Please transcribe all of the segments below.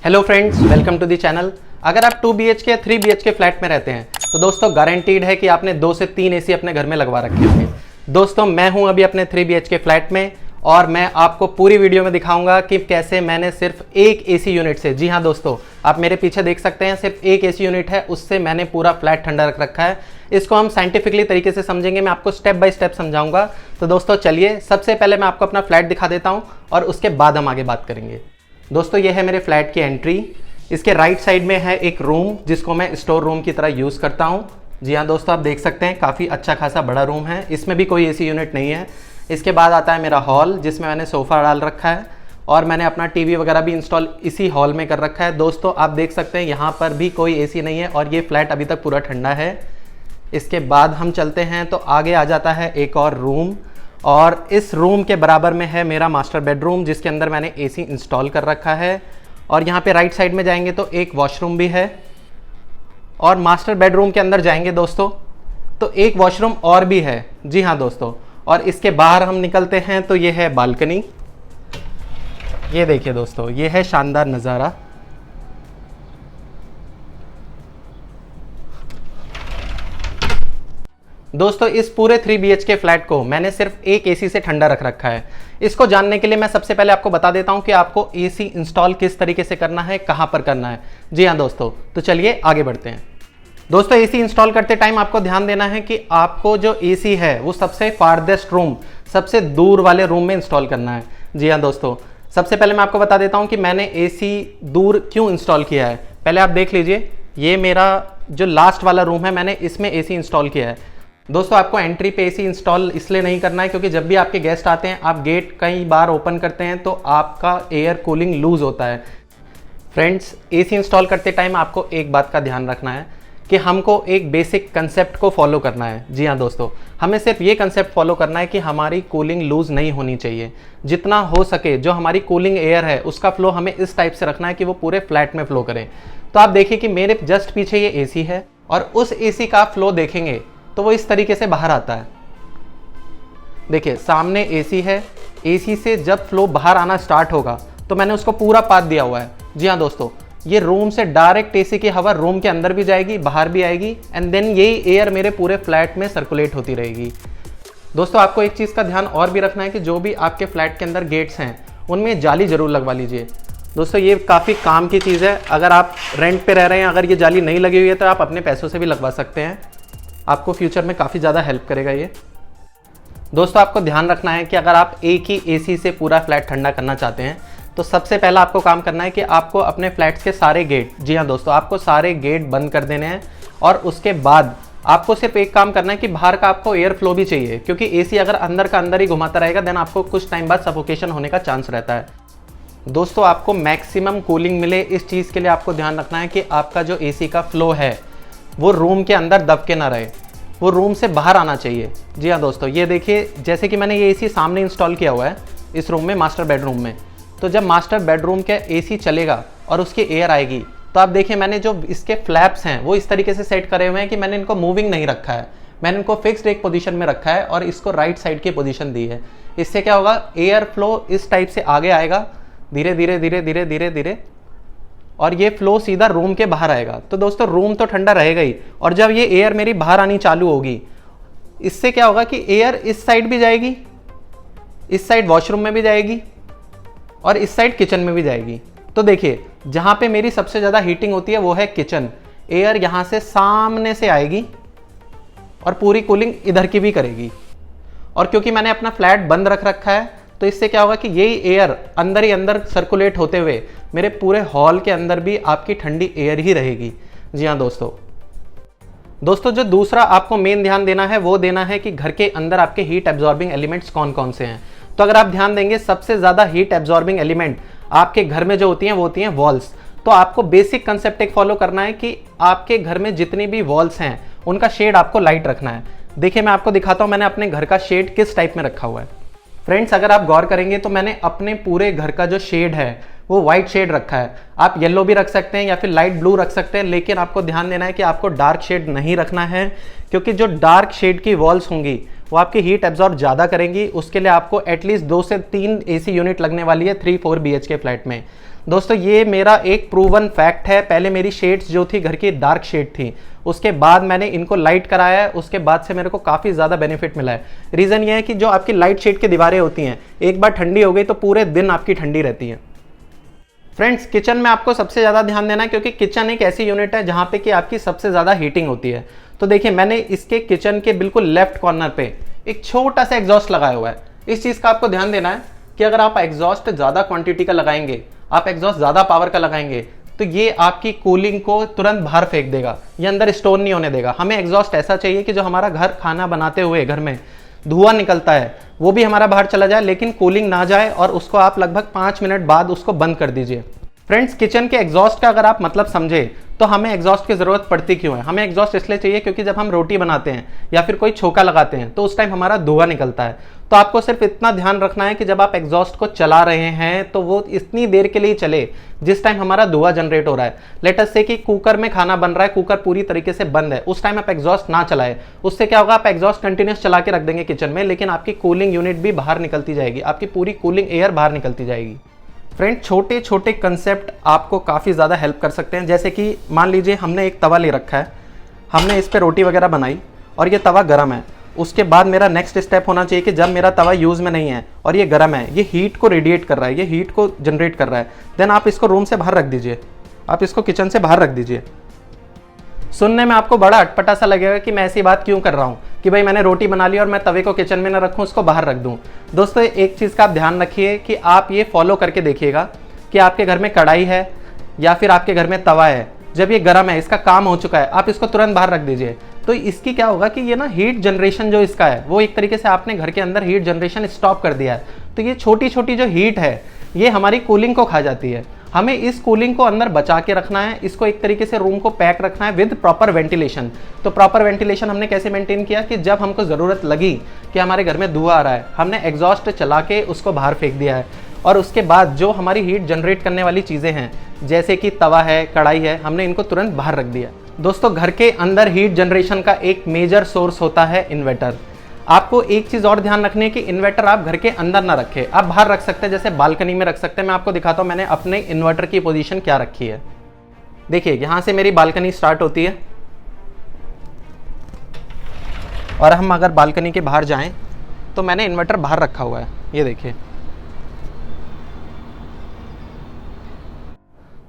Hello friends, welcome to the channel. अगर आप 2 BHK या 3 BHK फ्लैट में रहते हैं तो दोस्तों गारंटीड है कि आपने 2 से 3 एसी अपने घर में लगवा रखे होंगे। दोस्तों मैं हूं अभी अपने 3 BHK फ्लैट में और मैं आपको पूरी वीडियो में दिखाऊंगा कि कैसे मैंने सिर्फ एक एसी यूनिट से, जी हाँ दोस्तों आप मेरे पीछे देख सकते हैं, सिर्फ एक एसी यूनिट है, उससे मैंने पूरा फ्लैट ठंडा रख रखा है। इसको हम साइंटिफिकली तरीके से समझेंगे, मैं आपको स्टेप बाय स्टेप समझाऊंगा। तो दोस्तों चलिए सबसे पहले मैं आपको अपना फ्लैट दिखा देता हूँ और उसके बाद हम आगे बात करेंगे। दोस्तों ये है मेरे फ्लैट की एंट्री। इसके राइट साइड में है एक रूम जिसको मैं स्टोर रूम की तरह यूज़ करता हूँ। जी हाँ दोस्तों आप देख सकते हैं काफ़ी अच्छा खासा बड़ा रूम है, इसमें भी कोई एसी यूनिट नहीं है। इसके बाद आता है मेरा हॉल जिसमें मैंने सोफ़ा डाल रखा है और मैंने अपना टीवी वगैरह भी इंस्टॉल इसी हॉल में कर रखा है। दोस्तों आप देख सकते हैं यहाँ पर भी कोई एसी नहीं है और ये फ्लैट अभी तक पूरा ठंडा है। इसके बाद हम चलते हैं तो आगे आ जाता है एक और रूम और इस रूम के बराबर में है मेरा मास्टर बेडरूम जिसके अंदर मैंने एसी इंस्टॉल कर रखा है। और यहाँ पे राइट साइड में जाएंगे तो एक वॉशरूम भी है और मास्टर बेडरूम के अंदर जाएंगे दोस्तों तो एक वॉशरूम और भी है। जी हाँ दोस्तों, और इसके बाहर हम निकलते हैं तो ये है बालकनी। ये देखिए दोस्तों, ये है शानदार नज़ारा। दोस्तों इस पूरे 3 BHK फ्लैट को मैंने सिर्फ एक एसी से ठंडा रख रखा है। इसको जानने के लिए मैं सबसे पहले आपको बता देता हूं कि आपको एसी इंस्टॉल किस तरीके से करना है, कहां पर करना है। जी हां दोस्तों, तो चलिए आगे बढ़ते हैं। दोस्तों एसी इंस्टॉल करते टाइम आपको ध्यान देना है कि आपको जो एसी है वो सबसे फारदेस्ट रूम, सबसे दूर वाले रूम में इंस्टॉल करना है। जी हाँ दोस्तों, सबसे पहले मैं आपको बता देता हूँ कि मैंने एसी दूर क्यों इंस्टॉल किया है। पहले आप देख लीजिए, ये मेरा जो लास्ट वाला रूम है मैंने इसमें एसी इंस्टॉल किया है। दोस्तों आपको एंट्री पे एसी इंस्टॉल इसलिए नहीं करना है क्योंकि जब भी आपके गेस्ट आते हैं आप गेट कई बार ओपन करते हैं तो आपका एयर कूलिंग लूज होता है। फ्रेंड्स एसी इंस्टॉल करते टाइम आपको एक बात का ध्यान रखना है कि हमको एक बेसिक कंसेप्ट को फॉलो करना है। जी हाँ दोस्तों, हमें सिर्फ ये कंसेप्ट फॉलो करना है कि हमारी कूलिंग लूज नहीं होनी चाहिए। जितना हो सके जो हमारी कूलिंग एयर है उसका फ्लो हमें इस टाइप से रखना है कि वो पूरे फ्लैट में फ्लो करें। तो आप देखिए कि मेरे जस्ट पीछे ये एसी है और उस एसी का फ्लो देखेंगे तो वो इस तरीके से बाहर आता है। देखिए सामने एसी है, एसी से जब फ्लो बाहर आना स्टार्ट होगा तो मैंने उसको पूरा पाथ दिया हुआ है। जी हाँ दोस्तों, ये रूम से डायरेक्ट एसी की हवा रूम के अंदर भी जाएगी, बाहर भी आएगी एंड देन यही एयर मेरे पूरे फ्लैट में सर्कुलेट होती रहेगी। दोस्तों आपको एक चीज़ का ध्यान और भी रखना है कि जो भी आपके फ्लैट के अंदर गेट्स हैं उनमें जाली ज़रूर लगवा लीजिए। दोस्तों ये काफ़ी काम की चीज़ है, अगर आप रेंट पे रह रहे हैं, अगर ये जाली नहीं लगी हुई है तो आप अपने पैसों से भी लगवा सकते हैं, आपको फ्यूचर में काफ़ी ज़्यादा हेल्प करेगा ये। दोस्तों आपको ध्यान रखना है कि अगर आप एक ही एसी से पूरा फ्लैट ठंडा करना चाहते हैं तो सबसे पहला आपको काम करना है कि आपको अपने फ्लैट्स के सारे गेट, जी हाँ दोस्तों आपको सारे गेट बंद कर देने हैं और उसके बाद आपको सिर्फ एक काम करना है कि बाहर का आपको एयर फ्लो भी चाहिए क्योंकि एसी अगर अंदर का अंदर ही घुमाता रहेगा देन आपको कुछ टाइम बाद सफोकेशन होने का चांस रहता है। दोस्तों आपको मैक्सिमम कूलिंग मिले इस चीज़ के लिए आपको ध्यान रखना है कि आपका जो एसी का फ्लो है वो रूम के अंदर दब के ना रहे, वो रूम से बाहर आना चाहिए। जी हाँ दोस्तों, ये देखिए जैसे कि मैंने ये एसी सामने इंस्टॉल किया हुआ है इस रूम में, मास्टर बेडरूम में। तो जब मास्टर बेडरूम के एसी चलेगा और उसकी एयर आएगी तो आप देखिए मैंने जो इसके फ्लैप्स हैं वो इस तरीके से सेट करे हुए हैं कि मैंने इनको मूविंग नहीं रखा है, मैंने इनको फिक्स्ड एक पोजीशन में रखा है और इसको राइट साइड की पोजीशन दी है। इससे क्या होगा, एयर फ्लो इस टाइप से आगे आएगा धीरे धीरे धीरे धीरे धीरे धीरे और ये फ्लो सीधा रूम के बाहर आएगा। तो दोस्तों रूम तो ठंडा रहेगा ही और जब ये एयर मेरी बाहर आनी चालू होगी इससे क्या होगा कि एयर इस साइड भी जाएगी, इस साइड वॉशरूम में भी जाएगी और इस साइड किचन में भी जाएगी। तो देखिए जहाँ पे मेरी सबसे ज़्यादा हीटिंग होती है वो है किचन, एयर यहाँ से सामने से आएगी और पूरी कूलिंग इधर की भी करेगी। और क्योंकि मैंने अपना फ्लैट बंद रख रखा है तो इससे क्या होगा कि यही एयर अंदर ही अंदर सर्कुलेट होते हुए मेरे पूरे हॉल के अंदर भी आपकी ठंडी एयर ही रहेगी। जी हाँ दोस्तों जो दूसरा आपको मेन ध्यान देना है वो देना है कि घर के अंदर आपके हीट एब्जॉर्बिंग एलिमेंट्स कौन कौन से हैं। तो अगर आप ध्यान देंगे सबसे ज़्यादा हीट एब्जॉर्बिंग एलिमेंट आपके घर में जो होती हैं वो होती हैं वॉल्स। तो आपको बेसिक कंसेप्ट एक फॉलो करना है कि आपके घर में जितनी भी वॉल्स हैं उनका शेड आपको लाइट रखना है। देखिए मैं आपको दिखाता हूँ मैंने अपने घर का शेड किस टाइप में रखा हुआ है। फ्रेंड्स अगर आप गौर करेंगे तो मैंने अपने पूरे घर का जो शेड है वो वाइट शेड रखा है। आप येलो भी रख सकते हैं या फिर लाइट ब्लू रख सकते हैं, लेकिन आपको ध्यान देना है कि आपको डार्क शेड नहीं रखना है क्योंकि जो डार्क शेड की वॉल्स होंगी वो आपकी हीट एब्जॉर्ब ज़्यादा करेंगी। उसके लिए आपको एटलीस्ट 2 से 3 एसी यूनिट लगने वाली है 3-4 BHK फ्लैट में। दोस्तों ये मेरा एक प्रूवन फैक्ट है। पहले मेरी शेड्स जो थी घर की डार्क शेड थी, उसके बाद मैंने इनको लाइट कराया है, उसके बाद से मेरे को काफ़ी ज़्यादा बेनिफिट मिला है। रीज़न ये है कि जो आपकी लाइट शेड की दीवारें होती हैं, एक बार ठंडी हो गई तो पूरे दिन आपकी ठंडी रहती है। फ्रेंड्स, किचन में आपको सबसे ज़्यादा ध्यान देना है, क्योंकि किचन एक ऐसी यूनिट है जहाँ पे कि आपकी सबसे ज़्यादा हीटिंग होती है। तो देखिए, मैंने इसके किचन के बिल्कुल लेफ्ट कॉर्नर पे एक छोटा सा एग्जॉस्ट लगाया हुआ है। इस चीज़ का आपको ध्यान देना है कि अगर आप एग्जॉस्ट ज़्यादा क्वांटिटी का लगाएंगे, आप एग्जॉस्ट ज़्यादा पावर का लगाएंगे, तो ये आपकी कूलिंग को तुरंत बाहर फेंक देगा, ये अंदर स्टोर नहीं होने देगा। हमें एग्जॉस्ट ऐसा चाहिए कि जो हमारा घर खाना बनाते हुए घर में धुआं निकलता है वो भी हमारा बाहर चला जाए, लेकिन कूलिंग ना जाए, और उसको आप लगभग 5 मिनट बाद उसको बंद कर दीजिए। फ्रेंड्स, किचन के एग्जॉस्ट का अगर आप मतलब समझे तो हमें एग्जॉस्ट की ज़रूरत पड़ती क्यों है? हमें एग्जॉस्ट इसलिए चाहिए क्योंकि जब हम रोटी बनाते हैं या फिर कोई छोका लगाते हैं तो उस टाइम हमारा धुआं निकलता है। तो आपको सिर्फ इतना ध्यान रखना है कि जब आप एग्जॉस्ट को चला रहे हैं तो वो इतनी देर के लिए चले जिस टाइम हमारा धुआं जनरेट हो रहा है। लेट अस से कि कुकर में खाना बन रहा है, कुकर पूरी तरीके से बंद है, उस टाइम आप एग्जॉस्ट ना चलाएं। उससे क्या होगा, आप एग्जॉस्ट कंटिन्यूस चला के रख देंगे किचन में, लेकिन आपकी कूलिंग यूनिट भी बाहर निकलती जाएगी, आपकी पूरी कूलिंग एयर बाहर निकलती जाएगी। फ्रेंड, छोटे छोटे कंसेप्ट आपको काफ़ी ज़्यादा हेल्प कर सकते हैं। जैसे कि मान लीजिए हमने एक तवा ले रखा है, हमने इस पर रोटी वगैरह बनाई और ये तवा गर्म है। उसके बाद मेरा नेक्स्ट स्टेप होना चाहिए कि जब मेरा तवा यूज़ में नहीं है और ये गर्म है, ये हीट को रेडिएट कर रहा है, ये हीट को जनरेट कर रहा है, देन आप इसको रूम से बाहर रख दीजिए, आप इसको किचन से बाहर रख दीजिए। सुनने में आपको बड़ा अटपटा सा लगेगा कि मैं ऐसी बात क्यों कर रहा हूँ कि भाई मैंने रोटी बना ली और मैं तवे को किचन में ना रखूँ, उसको बाहर रख दूँ। दोस्तों, एक चीज़ का आप ध्यान रखिए कि आप ये फॉलो करके देखिएगा कि आपके घर में कढ़ाई है या फिर आपके घर में तवा है, जब ये गर्म है, इसका काम हो चुका है, आप इसको तुरंत बाहर रख दीजिए। तो इसकी क्या होगा कि ये ना हीट जनरेशन जो इसका है वो एक तरीके से आपने घर के अंदर हीट जनरेशन स्टॉप कर दिया है। तो ये छोटी छोटी जो हीट है ये हमारी कूलिंग को खा जाती है। हमें इस कूलिंग को अंदर बचा के रखना है, इसको एक तरीके से रूम को पैक रखना है विद प्रॉपर वेंटिलेशन। तो प्रॉपर वेंटिलेशन हमने कैसे मेंटेन किया कि जब हमको ज़रूरत लगी कि हमारे घर में धुआं आ रहा है, हमने एग्जॉस्ट चला के उसको बाहर फेंक दिया है, और उसके बाद जो हमारी हीट जनरेट करने वाली चीज़ें हैं जैसे कि तवा है, कढ़ाई है, हमने इनको तुरंत बाहर रख दिया। दोस्तों, घर के अंदर हीट जनरेशन का एक मेजर सोर्स होता है इन्वर्टर। आपको एक चीज़ और ध्यान रखनी है कि इन्वर्टर आप घर के अंदर ना रखें, आप बाहर रख सकते हैं, जैसे बालकनी में रख सकते हैं। मैं आपको दिखाता हूँ मैंने अपने इन्वर्टर की पोजीशन क्या रखी है। देखिए, यहाँ से मेरी बालकनी स्टार्ट होती है और हम अगर बालकनी के बाहर जाएं तो मैंने इन्वर्टर बाहर रखा हुआ है, ये देखिए।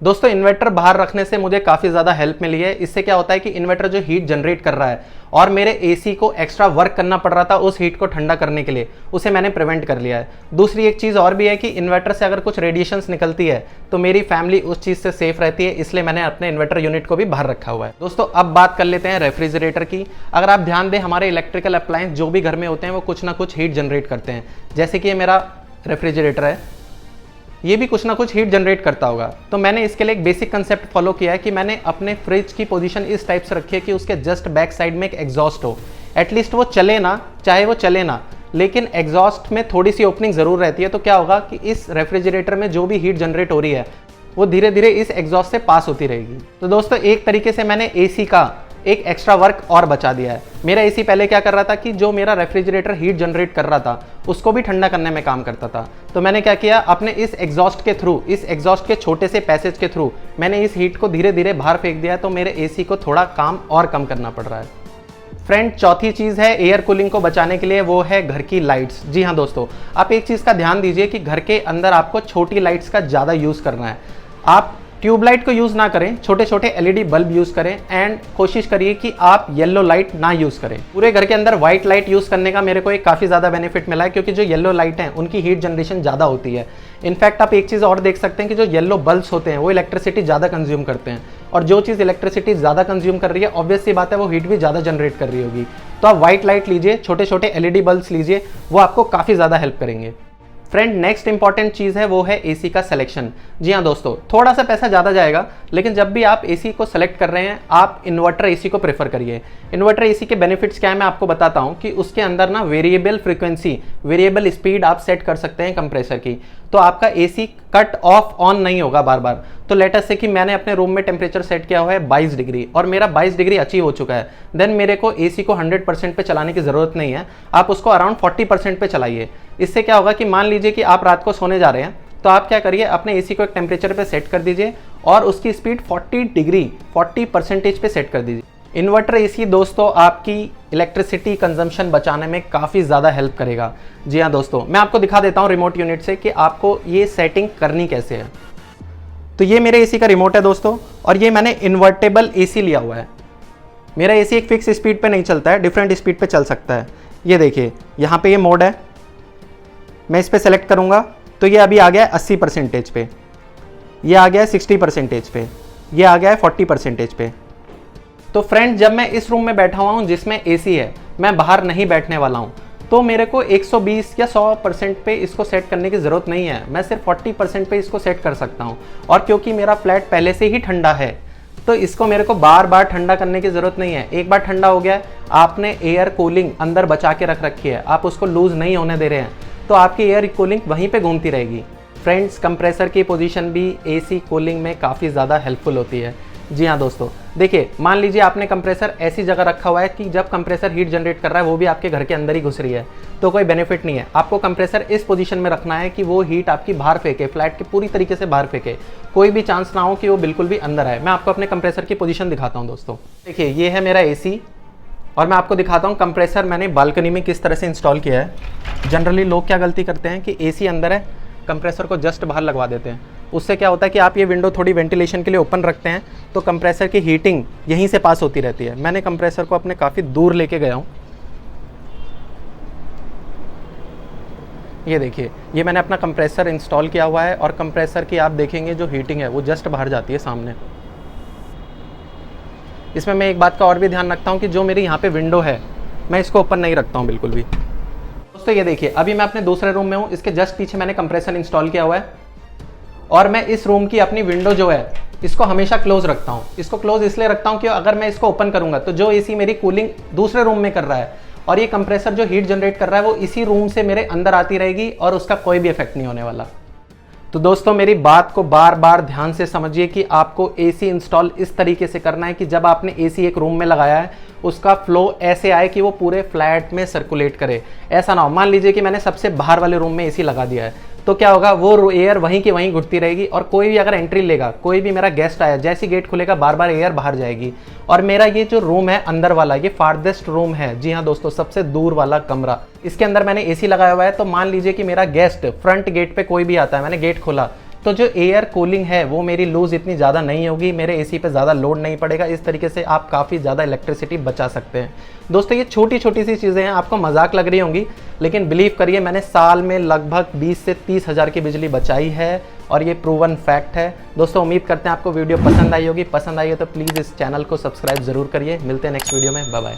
दोस्तों, इन्वर्टर बाहर रखने से मुझे काफ़ी ज़्यादा हेल्प मिली है। इससे क्या होता है कि इन्वर्टर जो हीट जनरेट कर रहा है और मेरे एसी को एक्स्ट्रा वर्क करना पड़ रहा था उस हीट को ठंडा करने के लिए, उसे मैंने प्रिवेंट कर लिया है। दूसरी एक चीज़ और भी है कि इन्वर्टर से अगर कुछ रेडिएशंस निकलती है तो मेरी फैमिली उस चीज़ से सेफ रहती है, इसलिए मैंने अपने इन्वर्टर यूनिट को भी बाहर रखा हुआ है। दोस्तों, अब बात कर लेते हैं रेफ्रिजरेटर की। अगर आप ध्यान दें, हमारे इलेक्ट्रिकल अप्लायंस जो भी घर में होते हैं वो कुछ ना कुछ हीट जनरेट करते हैं। जैसे कि ये मेरा रेफ्रिजरेटर है, ये भी कुछ ना कुछ हीट जनरेट करता होगा। तो मैंने इसके लिए एक बेसिक कंसेप्ट फॉलो किया है कि मैंने अपने फ्रिज की पोजीशन इस टाइप से रखी है कि उसके जस्ट बैक साइड में एक एग्जॉस्ट हो। एटलीस्ट वो चले ना, चाहे वो चले ना, लेकिन एग्जॉस्ट में थोड़ी सी ओपनिंग ज़रूर रहती है। तो क्या होगा कि इस रेफ्रिजरेटर में जो भी हीट जनरेट हो रही है वो धीरे धीरे इस एग्जॉस्ट से पास होती रहेगी। तो दोस्तों, एक तरीके से मैंने एसी का एक एक्स्ट्रा वर्क और बचा दिया है। मेरा एसी पहले क्या कर रहा था कि जो मेरा रेफ्रिजरेटर हीट जनरेट कर रहा था उसको भी ठंडा करने में काम करता था। तो मैंने क्या किया, अपने इस एग्जॉस्ट के थ्रू, इस एग्जॉस्ट के छोटे से पैसेज के थ्रू मैंने इस हीट को धीरे धीरे बाहर फेंक दिया। तो मेरे एसी को थोड़ा काम और कम करना पड़ रहा है। फ्रेंड, चौथी चीज़ है एयर कूलिंग को बचाने के लिए, वो है घर की लाइट्स। जी हाँ दोस्तों, आप एक चीज़ का ध्यान दीजिए कि घर के अंदर आपको छोटी लाइट्स का ज़्यादा यूज़ करना है। आप ट्यूबलाइट को यूज़ ना करें, छोटे छोटे एलईडी बल्ब यूज़ करें, एंड कोशिश करिए कि आप येलो लाइट ना यूज़ करें। पूरे घर के अंदर व्हाइट लाइट यूज़ करने का मेरे को एक काफ़ी ज़्यादा बेनिफिट मिला है, क्योंकि जो येलो लाइट हैं उनकी हीट जनरेशन ज़्यादा होती है। इनफैक्ट आप एक चीज़ और देख सकते हैं कि जो येलो बल्ब्स होते हैं वो इलेक्ट्रिसिटी ज़्यादा कंज्यूम करते हैं, और जो चीज़ इलेक्ट्रिसिटी ज़्यादा कंज्यूम कर रही है ऑब्वियस सी बात है वो हीट भी ज़्यादा जनरेट कर रही होगी। तो आप व्हाइट लाइट लीजिए, छोटे छोटे एलईडी बल्ब्स लीजिए, वो आपको काफ़ी ज़्यादा हेल्प करेंगे। फ्रेंड, नेक्स्ट इंपॉर्टेंट चीज़ है वो है एसी का सिलेक्शन। जी हाँ दोस्तों, थोड़ा सा पैसा ज़्यादा जाएगा, लेकिन जब भी आप एसी को सेलेक्ट कर रहे हैं आप इन्वर्टर एसी को प्रेफर करिए। इन्वर्टर एसी के बेनिफिट्स क्या है मैं आपको बताता हूँ कि उसके अंदर ना वेरिएबल फ्रीक्वेंसी, वेरिएबल स्पीड आप सेट कर सकते हैं कंप्रेसर की। तो आपका एसी कट ऑफ ऑन नहीं होगा बार बार। तो लेट अस से कि मैंने अपने रूम में टेम्परेचर सेट किया हुआ है 22 डिग्री और मेरा 22 डिग्री अचीव हो चुका है, देन मेरे को एसी को 100% पे चलाने की ज़रूरत नहीं है, आप उसको अराउंड 40% पे चलाइए। इससे क्या होगा कि मान लीजिए कि आप रात को सोने जा रहे हैं तो तो आप क्या करिए, अपने एसी को एक टेम्परेचर पे सेट कर दीजिए और उसकी स्पीड 40% पे सेट कर दीजिए। इन्वर्टर एसी दोस्तों आपकी इलेक्ट्रिसिटी कंजम्पशन बचाने में काफ़ी ज़्यादा हेल्प करेगा। जी हाँ दोस्तों, मैं आपको दिखा देता हूँ रिमोट यूनिट से कि आपको ये सेटिंग करनी कैसे है। तो ये मेरे एसी का रिमोट है दोस्तों, और ये मैंने इन्वर्टेबल एसी लिया हुआ है। मेरा एसी एक फिक्स स्पीड पे नहीं चलता है, डिफरेंट स्पीड पे चल सकता है। ये देखिए यहाँ पे ये मोड है, मैं इस पर सेलेक्ट करूँगा तो ये अभी आ गया है 80% पे, ये आ गया है 60% पे, ये आ गया है 40% पे। तो फ्रेंड, जब मैं इस रूम में बैठा हुआ हूँ जिसमें एसी है, मैं बाहर नहीं बैठने वाला हूँ, तो मेरे को 120 या 100% पे इसको सेट करने की ज़रूरत नहीं है। मैं सिर्फ 40% पे इसको सेट कर सकता हूँ। और क्योंकि मेरा फ्लैट पहले से ही ठंडा है, तो इसको मेरे को बार बार ठंडा करने की ज़रूरत नहीं है। एक बार ठंडा हो गया, आपने एयर कूलिंग अंदर बचा के रख रखी है, आप उसको लूज़ नहीं होने दे रहे हैं, तो आपकी एयर कूलिंग वहीं पे घूमती रहेगी। फ्रेंड्स, कंप्रेसर की पोजीशन भी एसी कूलिंग में काफ़ी ज़्यादा हेल्पफुल होती है। जी हाँ दोस्तों, देखिए मान लीजिए आपने कंप्रेसर ऐसी जगह रखा हुआ है कि जब कंप्रेसर हीट जनरेट कर रहा है वो भी आपके घर के अंदर ही घुस रही है, तो कोई बेनिफिट नहीं है। आपको कंप्रेसर इस पोजीशन में रखना है कि वो हीट आपकी बाहर फेंके, फ्लैट के पूरी तरीके से बाहर फेंके, कोई भी चांस ना हो कि वो बिल्कुल भी अंदर आए। मैं आपको अपने कंप्रेसर की पोजीशन दिखाता हूँ दोस्तों। देखिए ये है मेरा एसी, और मैं आपको दिखाता हूँ कंप्रेसर मैंने बालकनी में किस तरह से इंस्टॉल किया है। जनरली लोग क्या गलती करते हैं कि एसी अंदर है, कंप्रेसर को जस्ट बाहर लगवा देते हैं। उससे क्या होता है कि आप ये विंडो थोड़ी वेंटिलेशन के लिए ओपन रखते हैं, तो कंप्रेसर की हीटिंग यहीं से पास होती रहती है। मैंने कंप्रेसर को अपने काफ़ी दूर लेके गया हूँ। ये देखिए, ये मैंने अपना कंप्रेसर इंस्टॉल किया हुआ है, और कंप्रेसर की आप देखेंगे जो हीटिंग है वो जस्ट बाहर जाती है सामने। इसमें मैं एक बात का और भी ध्यान रखता हूँ कि जो मेरी यहाँ पे विंडो है, मैं इसको ओपन नहीं रखता हूँ बिल्कुल भी। दोस्तों ये देखिए, अभी मैं अपने दूसरे रूम में हूँ, इसके जस्ट पीछे मैंने कंप्रेसर इंस्टॉल किया हुआ है, और मैं इस रूम की अपनी विंडो जो है इसको हमेशा क्लोज रखता हूँ। इसको क्लोज इसलिए रखता हूँ कि अगर मैं इसको ओपन करूँगा तो जो एसी मेरी कूलिंग दूसरे रूम में कर रहा है, और ये कंप्रेसर जो हीट जनरेट कर रहा है, वो इसी रूम से मेरे अंदर आती रहेगी और उसका कोई भी इफेक्ट नहीं होने वाला। तो दोस्तों मेरी बात को बार बार ध्यान से समझिए कि आपको एसी इंस्टॉल इस तरीके से करना है कि जब आपने एसी एक रूम में लगाया है, उसका फ्लो ऐसे आए कि वो पूरे फ्लैट में सर्कुलेट करे। ऐसा ना हो, मान लीजिए कि मैंने सबसे बाहर वाले रूम में एसी लगा दिया है, तो क्या होगा, वो एयर वहीं की वहीं घुटती रहेगी, और कोई भी अगर एंट्री लेगा, कोई भी मेरा गेस्ट आया, जैसे गेट खुलेगा बार बार एयर बाहर जाएगी। और मेरा ये जो रूम है अंदर वाला, ये फार्देस्ट रूम है। जी हाँ दोस्तों, सबसे दूर वाला कमरा, इसके अंदर मैंने एसी लगाया हुआ है। तो मान लीजिए कि मेरा गेस्ट फ्रंट गेट पे कोई भी आता है, मैंने गेट खोला, तो जो एयर कूलिंग है वो मेरी लूज इतनी ज़्यादा नहीं होगी, मेरे एसी पे ज़्यादा लोड नहीं पड़ेगा। इस तरीके से आप काफ़ी ज़्यादा इलेक्ट्रिसिटी बचा सकते हैं। दोस्तों ये छोटी छोटी सी चीज़ें हैं, आपको मजाक लग रही होंगी, लेकिन बिलीव करिए मैंने साल में लगभग 20 से 30 हज़ार की बिजली बचाई है, और ये प्रूवन फैक्ट है। दोस्तों उम्मीद करते हैं आपको वीडियो पसंद आई होगी। पसंद आई हो तो प्लीज़ इस चैनल को सब्सक्राइब ज़रूर करिए। मिलते हैं नेक्स्ट वीडियो में, बाय बाय।